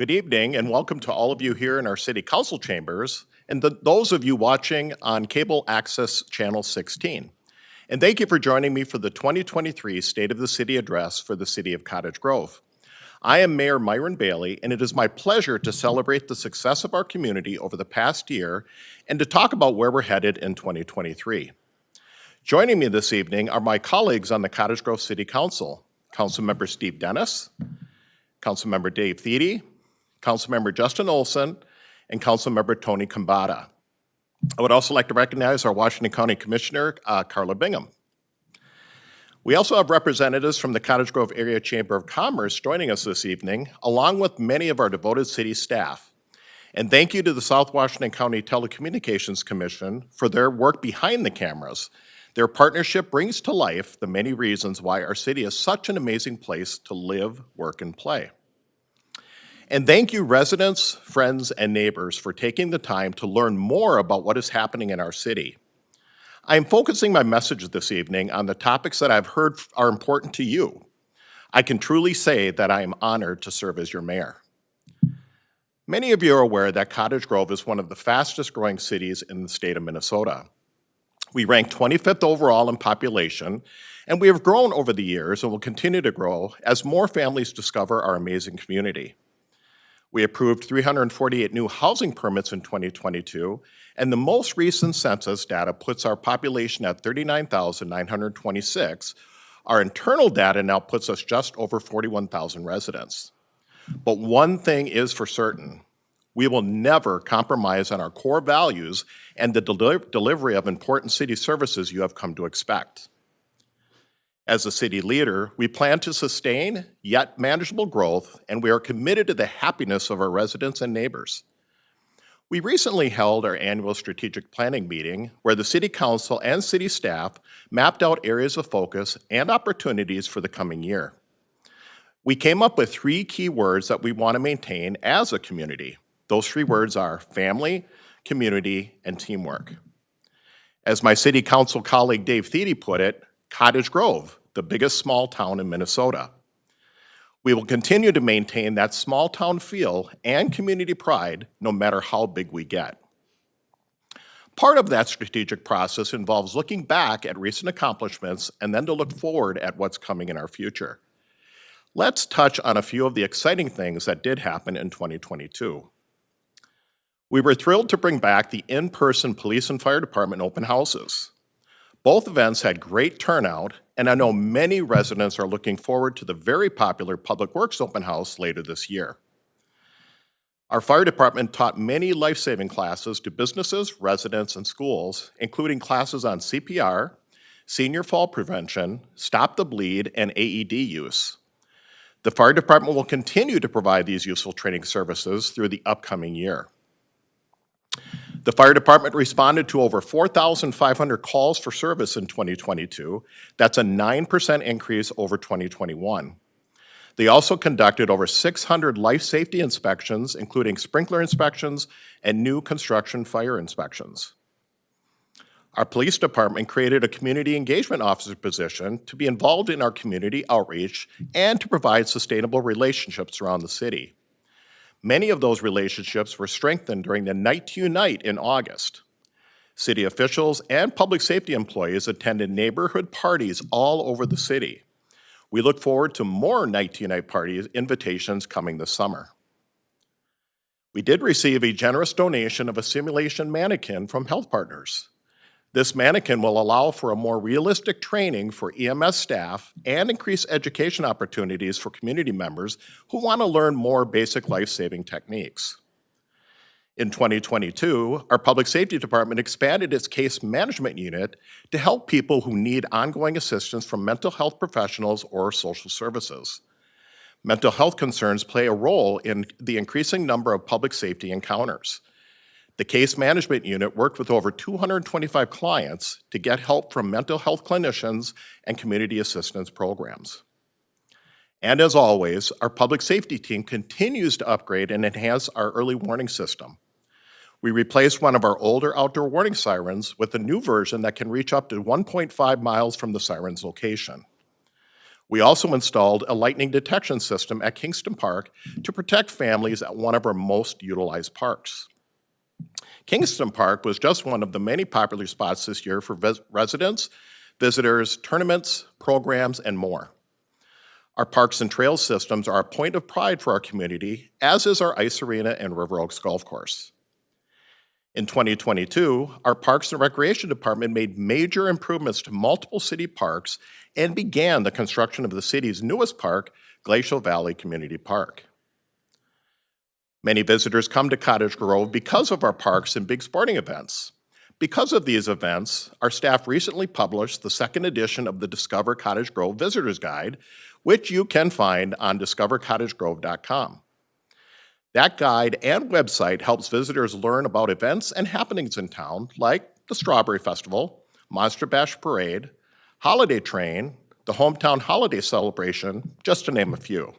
Good evening, and welcome to all of you here in our City Council chambers, and those of you watching on Cable Access Channel 16. And thank you for joining me for the 2023 State of the City Address for the City of Cottage Grove. I am Mayor Myron Bailey, and it is my pleasure to celebrate the success of our community over the past year and to talk about where we're headed in 2023. Joining me this evening are my colleagues on the Cottage Grove City Council, Councilmember Steve Dennis, Councilmember Dave Thiede, Councilmember Justin Olson, and Councilmember Tony Kambata. I would also like to recognize our Washington County Commissioner, Carla Bingham. We also have representatives from the Cottage Grove Area Chamber of Commerce joining us this evening, along with many of our devoted city staff. And thank you to the South Washington County Telecommunications Commission for their work behind the cameras. Their partnership brings to life the many reasons why our city is such an amazing place to live, work, and play. And thank you, residents, friends, and neighbors for taking the time to learn more about what is happening in our city. I am focusing my message this evening on the topics that I've heard are important to you. I can truly say that I am honored to serve as your mayor. Many of you are aware that Cottage Grove is one of the fastest growing cities in the state of Minnesota. We rank 25th overall in population, and we have grown over the years and will continue to grow as more families discover our amazing community. We approved 348 new housing permits in 2022, and the most recent census data puts our population at 39,926. Our internal data now puts us just over 41,000 residents. But one thing is for certain, we will never compromise on our core values and the delivery of important city services you have come to expect. As a city leader, we plan to sustain yet manageable growth, and we are committed to the happiness of our residents and neighbors. We recently held our annual strategic planning meeting where the City Council and city staff mapped out areas of focus and opportunities for the coming year. We came up with 3 key words that we want to maintain as a community. Those 3 words are family, community, and teamwork. As my City Council colleague Dave Thiede put it, Cottage Grove, the biggest small town in Minnesota. We will continue to maintain that small town feel and community pride no matter how big we get. Part of that strategic process involves looking back at recent accomplishments and then to look forward at what's coming in our future. Let's touch on a few of the exciting things that did happen in 2022. We were thrilled to bring back the in-person police and fire department open houses. Both events had great turnout, and I know many residents are looking forward to the very popular Public Works open house later this year. Our fire department taught many life-saving classes to businesses, residents, and schools, including classes on CPR, senior fall prevention, stop the bleed, and AED use. The fire department will continue to provide these useful training services through the upcoming year. The fire department responded to over 4,500 calls for service in 2022. That's a 9% increase over 2021. They also conducted over 600 life safety inspections, including sprinkler inspections and new construction fire inspections. Our police department created a community engagement officer position to be involved in our community outreach and to provide sustainable relationships around the city. Many of those relationships were strengthened during the Night to Unite in August. City officials and public safety employees attended neighborhood parties all over the city. We look forward to more Night to Unite party invitations coming this summer. We did receive a generous donation of a simulation mannequin from Health Partners. This mannequin will allow for a more realistic training for EMS staff and increase education opportunities for community members who want to learn more basic life-saving techniques. In 2022, our Public Safety Department expanded its case management unit to help people who need ongoing assistance from mental health professionals or social services. Mental health concerns play a role in the increasing number of public safety encounters. The case management unit worked with over 225 clients to get help from mental health clinicians and community assistance programs. And as always, our public safety team continues to upgrade and enhance our early warning system. We replaced one of our older outdoor warning sirens with a new version that can reach up to 1.5 miles from the siren's location. We also installed a lightning detection system at Kingston Park to protect families at one of our most utilized parks. Kingston Park was just one of the many popular spots this year for residents, visitors, tournaments, programs, and more. Our parks and trails systems are a point of pride for our community, as is our ice arena and River Oaks Golf Course. In 2022, our Parks and Recreation Department made major improvements to multiple city parks and began the construction of the city's newest park, Glacial Valley Community Park. Many visitors come to Cottage Grove because of our parks and big sporting events. Because of these events, our staff recently published the second edition of the Discover Cottage Grove Visitor's Guide, which you can find on discovercottagegrove.com. That guide and website helps visitors learn about events and happenings in town, like the Strawberry Festival, Monster Bash Parade, Holiday Train, the Hometown Holiday Celebration, just to name a few.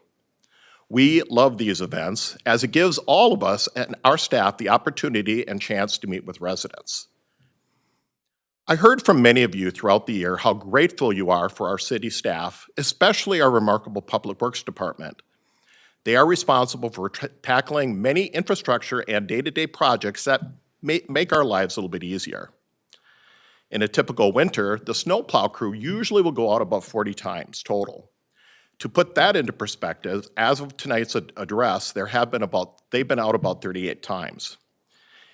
We love these events as it gives all of us and our staff the opportunity and chance to meet with residents. I heard from many of you throughout the year how grateful you are for our city staff, especially our remarkable Public Works Department. They are responsible for tackling many infrastructure and day-to-day projects that make our lives a little bit easier. In a typical winter, the snowplow crew usually will go out about 40 times total. To put that into perspective, as of tonight's address, they've been out about 38 times.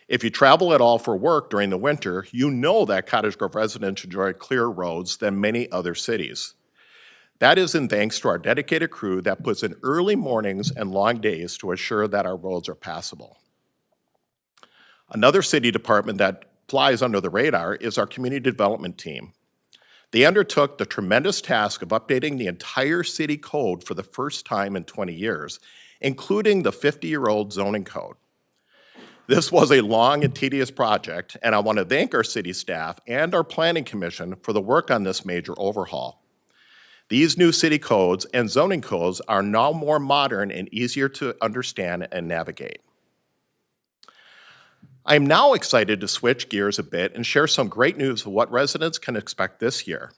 If you travel at all for work during the winter, you know that Cottage Grove residents enjoy clearer roads than many other cities. That is in thanks to our dedicated crew that puts in early mornings and long days to assure that our roads are passable. Another city department that flies under the radar is our community development team. They undertook the tremendous task of updating the entire city code for the first time in 20 years, including the 50-year-old zoning code. This was a long and tedious project, and I want to thank our city staff and our planning commission for the work on this major overhaul. These new city codes and zoning codes are now more modern and easier to understand and navigate. I am now excited to switch gears a bit and share some great news of what residents can expect this year.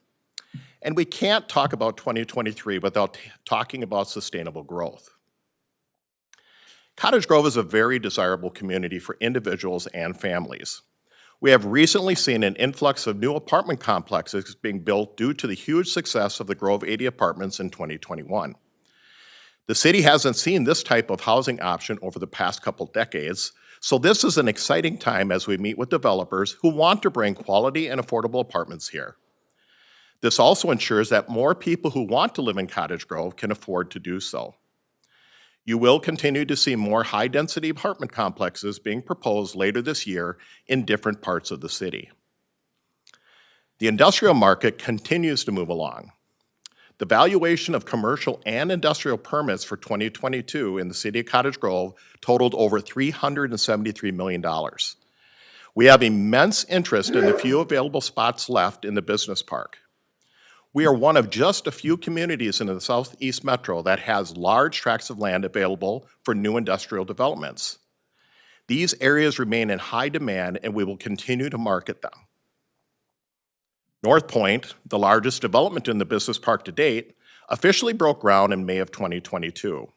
And we can't talk about 2023 without talking about sustainable growth. Cottage Grove is a very desirable community for individuals and families. We have recently seen an influx of new apartment complexes being built due to the huge success of the Grove 80 apartments in 2021. The city hasn't seen this type of housing option over the past couple decades, so this is an exciting time as we meet with developers who want to bring quality and affordable apartments here. This also ensures that more people who want to live in Cottage Grove can afford to do so. You will continue to see more high-density apartment complexes being proposed later this year in different parts of the city. The industrial market continues to move along. The valuation of commercial and industrial permits for 2022 in the city of Cottage Grove totaled over $373 million. We have immense interest in the few available spots left in the business park. We are one of just a few communities in the Southeast Metro that has large tracts of land available for new industrial developments. These areas remain in high demand, and we will continue to market them. North Point, the largest development in the business park to date, officially broke ground in May of 2022.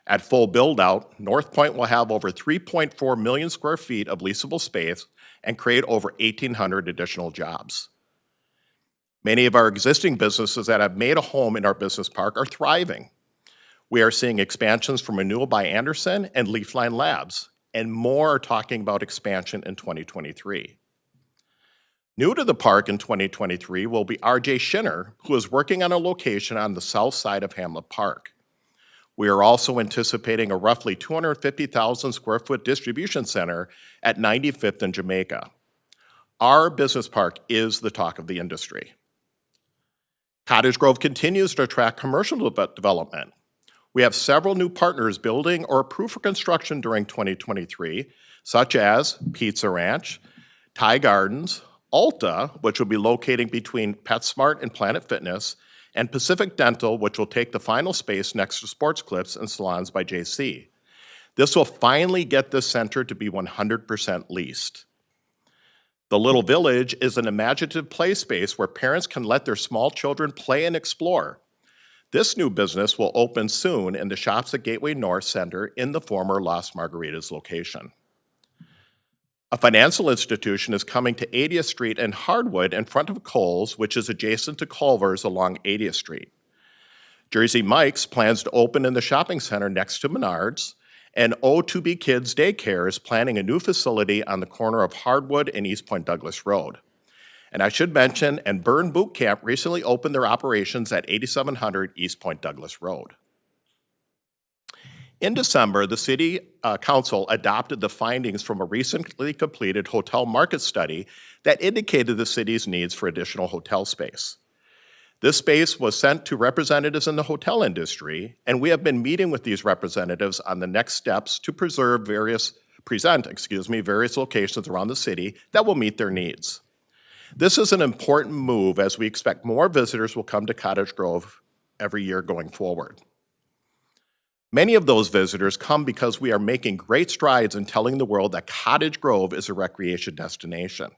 At full build-out, North Point will have over 3.4 million square feet of leasable space and create over 1,800 additional jobs. Many of our existing businesses that have made a home in our business park are thriving. We are seeing expansions from Renewal by Anderson and Leafline Labs, and more are talking about expansion in 2023. New to the park in 2023 will be R.J. Schinner, who is working on a location on the south side of Hamlet Park. We are also anticipating a roughly 250,000 square foot distribution center at 95th and Jamaica. Our business park is the talk of the industry. Cottage Grove continues to attract commercial development. We have several new partners building or approved for construction during 2023, such as Pizza Ranch, Thai Gardens, Ulta, which will be locating between PetSmart and Planet Fitness, and Pacific Dental, which will take the final space next to Sports Clips and Salons by JC. This will finally get this center to be 100% leased. The Little Village is an imaginative play space where parents can let their small children play and explore. This new business will open soon in the Shops at Gateway North Center in the former Las Margaritas location. A financial institution is coming to 80th Street and Hardwood in front of Kohl's, which is adjacent to Culver's along 80th Street. Jersey Mike's plans to open in the shopping center next to Menards, and O2B Kids Daycare is planning a new facility on the corner of Hardwood and East Point Douglas Road. And I should mention, and Burn Boot Camp recently opened their operations at 8700 East Point Douglas Road. In December, the City Council adopted the findings from a recently completed hotel market study that indicated the city's needs for additional hotel space. This space was sent to representatives in the hotel industry, and we have been meeting with these representatives on the next steps to present various locations around the city that will meet their needs. This is an important move as we expect more visitors will come to Cottage Grove every year going forward. Many of those visitors come because we are making great strides in telling the world that Cottage Grove is a recreation destination.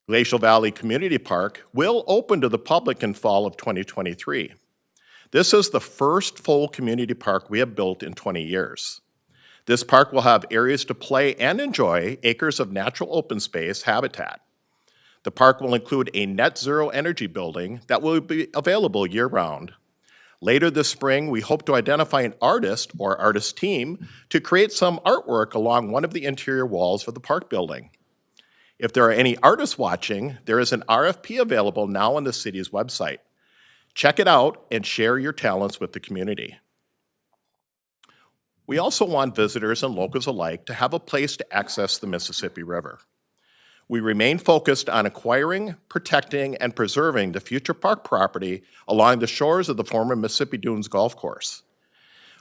Glacial Valley Community Park will open to the public in fall of 2023. This is the first full community park we have built in 20 years. This park will have areas to play and enjoy acres of natural open space habitat. The park will include a net zero energy building that will be available year-round. Later this spring, we hope to identify an artist or artist team to create some artwork along one of the interior walls of the park building. If there are any artists watching, there is an RFP available now on the city's website. Check it out and share your talents with the community. We also want visitors and locals alike to have a place to access the Mississippi River. We remain focused on acquiring, protecting, and preserving the future park property along the shores of the former Mississippi Dunes Golf Course.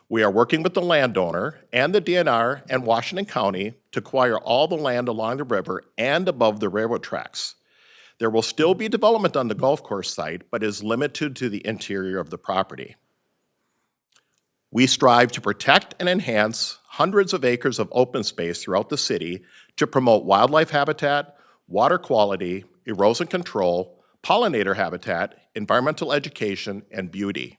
We are working with the landowner and the DNR and Washington County to acquire all the land along the river and above the railroad tracks. There will still be development on the golf course site, but is limited to the interior of the property. We strive to protect and enhance hundreds of acres of open space throughout the city to promote wildlife habitat, water quality, erosion control, pollinator habitat, environmental education, and beauty.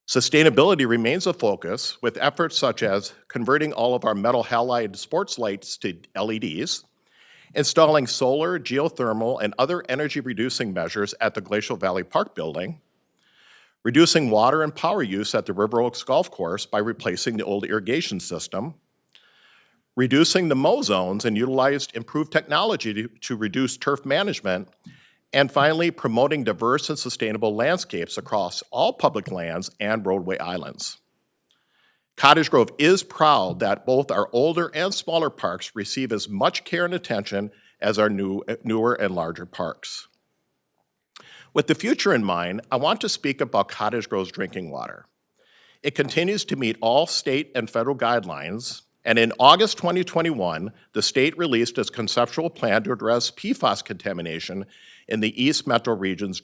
Sustainability remains a focus with efforts such as converting all of our metal halide sports lights to LEDs, installing solar, geothermal, and other energy-reducing measures at the Glacial Valley Park building, reducing water and power use at the River Oaks Golf Course by replacing the old irrigation system, reducing the mow zones and utilized improved technology to reduce turf management, and finally, promoting diverse and sustainable landscapes across all public lands and roadway islands. Cottage Grove is proud that both our older and smaller parks receive as much care and attention as our newer and larger parks. With the future in mind, I want to speak about Cottage Grove's drinking water. It continues to meet all state and federal guidelines, and in August 2021, the state released its conceptual plan to address PFAS contamination in the East Metro region's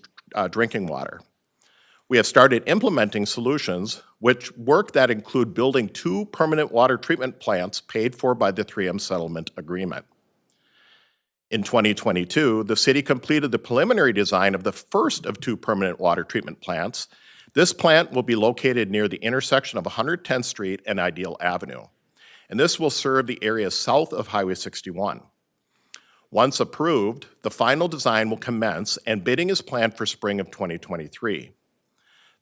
drinking water. We have started implementing solutions that include building 2 permanent water treatment plants paid for by the 3M settlement agreement. In 2022, the city completed the preliminary design of the first of 2 permanent water treatment plants. This plant will be located near the intersection of 110th Street and Ideal Avenue, and this will serve the area south of Highway 61. Once approved, the final design will commence and bidding is planned for spring of 2023.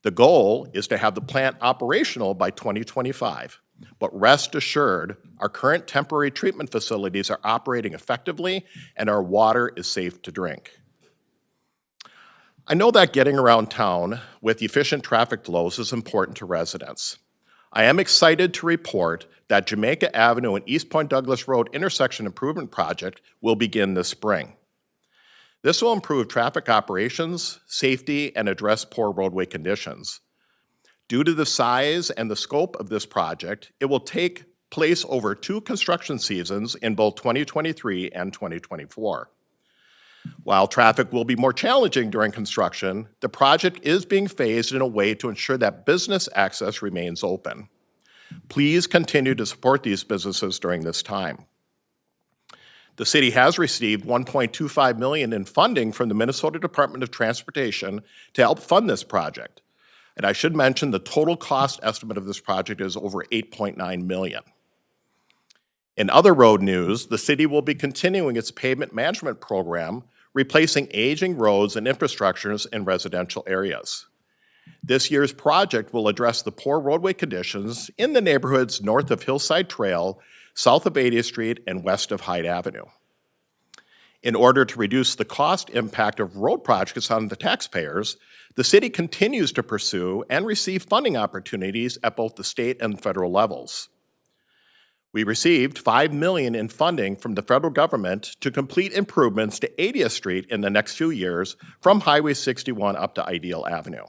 The goal is to have the plant operational by 2025, but rest assured, our current temporary treatment facilities are operating effectively and our water is safe to drink. I know that getting around town with efficient traffic flows is important to residents. I am excited to report that Jamaica Avenue and East Point Douglas Road intersection improvement project will begin this spring. This will improve traffic operations, safety, and address poor roadway conditions. Due to the size and the scope of this project, it will take place over 2 construction seasons in both 2023 and 2024. While traffic will be more challenging during construction, the project is being phased in a way to ensure that business access remains open. Please continue to support these businesses during this time. The city has received $1.25 million in funding from the Minnesota Department of Transportation to help fund this project. And I should mention the total cost estimate of this project is over $8.9 million. In other road news, the city will be continuing its pavement management program, replacing aging roads and infrastructures in residential areas. This year's project will address the poor roadway conditions in the neighborhoods north of Hillside Trail, south of 80th Street, and west of Hyde Avenue. In order to reduce the cost impact of road projects on the taxpayers, the city continues to pursue and receive funding opportunities at both the state and federal levels. We received $5 million in funding from the federal government to complete improvements to 80th Street in the next few years from Highway 61 up to Ideal Avenue.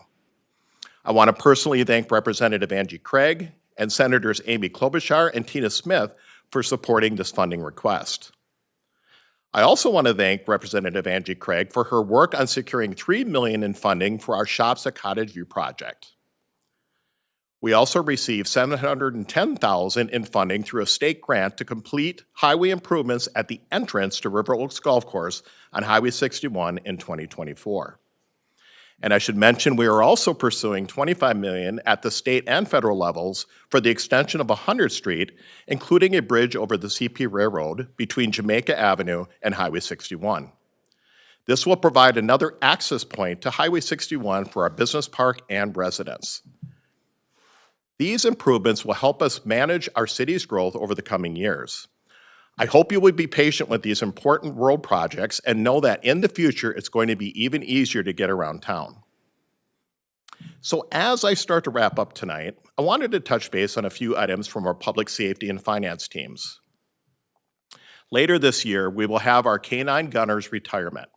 I want to personally thank Representative Angie Craig and Senators Amy Klobuchar and Tina Smith for supporting this funding request. I also want to thank Representative Angie Craig for her work on securing $3 million in funding for our Shops at Cottage View project. We also received $710,000 in funding through a state grant to complete highway improvements at the entrance to River Oaks Golf Course on Highway 61 in 2024. And I should mention we are also pursuing $25 million at the state and federal levels for the extension of 100th Street, including a bridge over the CP Railroad between Jamaica Avenue and Highway 61. This will provide another access point to Highway 61 for our business park and residents. These improvements will help us manage our city's growth over the coming years. I hope you would be patient with these important road projects and know that in the future it's going to be even easier to get around town. So as I start to wrap up tonight, I wanted to touch base on a few items from our public safety and finance teams. Later this year, we will have our K-9 Gunners retirement.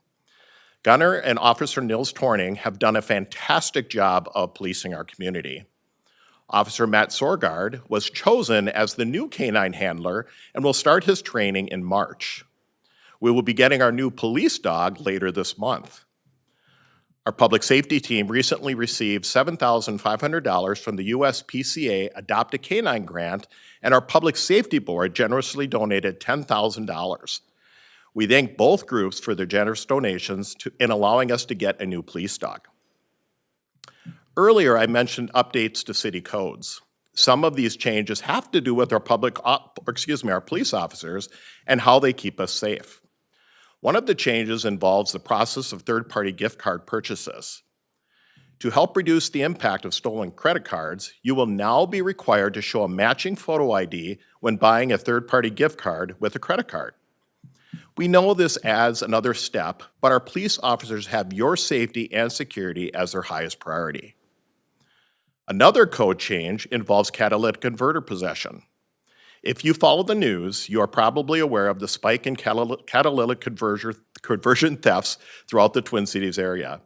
Gunner and Officer Nils Torning have done a fantastic job of policing our community. Officer Matt Sorgard was chosen as the new K-9 handler and will start his training in March. We will be getting our new police dog later this month. Our public safety team recently received $7,500 from the USPCA Adopt a K-9 grant, and our public safety board generously donated $10,000. We thank both groups for their generous donations in allowing us to get a new police dog. Earlier, I mentioned updates to city codes. Some of these changes have to do with our our police officers and how they keep us safe. One of the changes involves the process of third-party gift card purchases. To help reduce the impact of stolen credit cards, you will now be required to show a matching photo ID when buying a third-party gift card with a credit card. We know this adds another step, but our police officers have your safety and security as their highest priority. Another code change involves catalytic converter possession. If you follow the news, you are probably aware of the spike in catalytic conversion thefts throughout the Twin Cities area.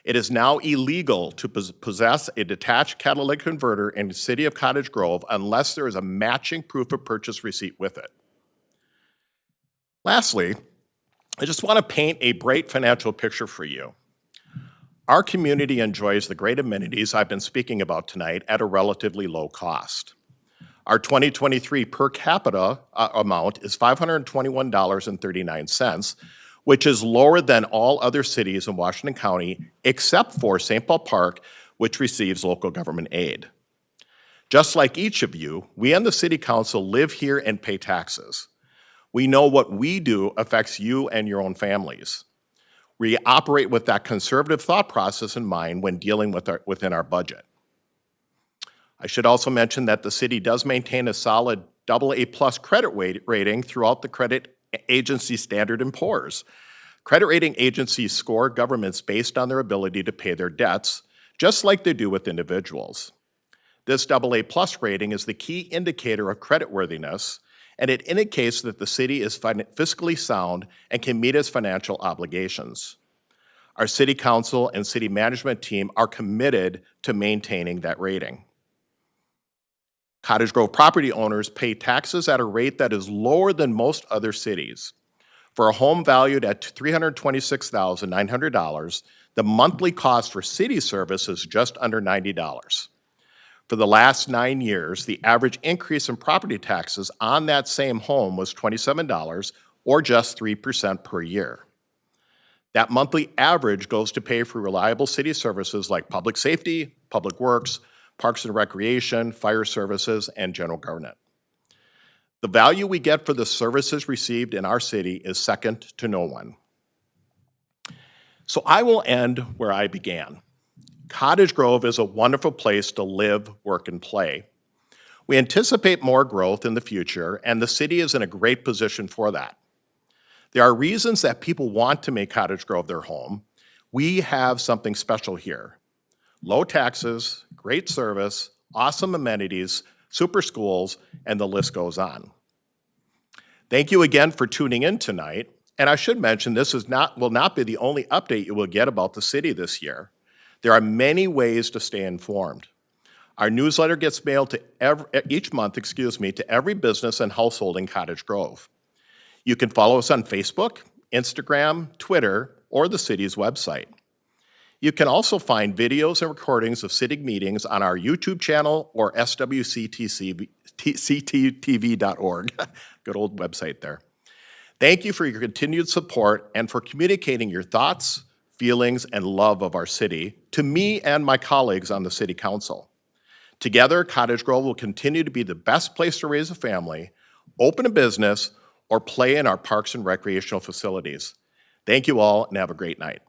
It is now illegal to possess a detached catalytic converter in the city of Cottage Grove unless there is a matching proof of purchase receipt with it. Lastly, I just want to paint a bright financial picture for you. Our community enjoys the great amenities I've been speaking about tonight at a relatively low cost. Our 2023 per capita amount is $521.39, which is lower than all other cities in Washington County except for St. Paul Park, which receives local government aid. Just like each of you, we and the City Council live here and pay taxes. We know what we do affects you and your own families. We operate with that conservative thought process in mind when dealing within our budget. I should also mention that the city does maintain a solid AA+ credit rating throughout the credit agency Standard & Poor's. Credit rating agencies score governments based on their ability to pay their debts, just like they do with individuals. This AA+ rating is the key indicator of creditworthiness, and it indicates that the city is fiscally sound and can meet its financial obligations. Our City Council and City Management team are committed to maintaining that rating. Cottage Grove property owners pay taxes at a rate that is lower than most other cities. For a home valued at $326,900, the monthly cost for city service is just under $90. For the last 9 years, the average increase in property taxes on that same home was $27, or just 3% per year. That monthly average goes to pay for reliable city services like public safety, public works, parks and recreation, fire services, and general government. The value we get for the services received in our city is second to no one. So I will end where I began. Cottage Grove is a wonderful place to live, work, and play. We anticipate more growth in the future, and the city is in a great position for that. There are reasons that people want to make Cottage Grove their home. We have something special here. Low taxes, great service, awesome amenities, super schools, and the list goes on. Thank you again for tuning in tonight. And I should mention this will not be the only update you will get about the city this year. There are many ways to stay informed. Our newsletter gets mailed to each month, to every business and household in Cottage Grove. You can follow us on Facebook, Instagram, Twitter, or the city's website. You can also find videos and recordings of city meetings on our YouTube channel or swctv.org. Good old website there. Thank you for your continued support and for communicating your thoughts, feelings, and love of our city to me and my colleagues on the City Council. Together, Cottage Grove will continue to be the best place to raise a family, open a business, or play in our parks and recreational facilities. Thank you all, and have a great night.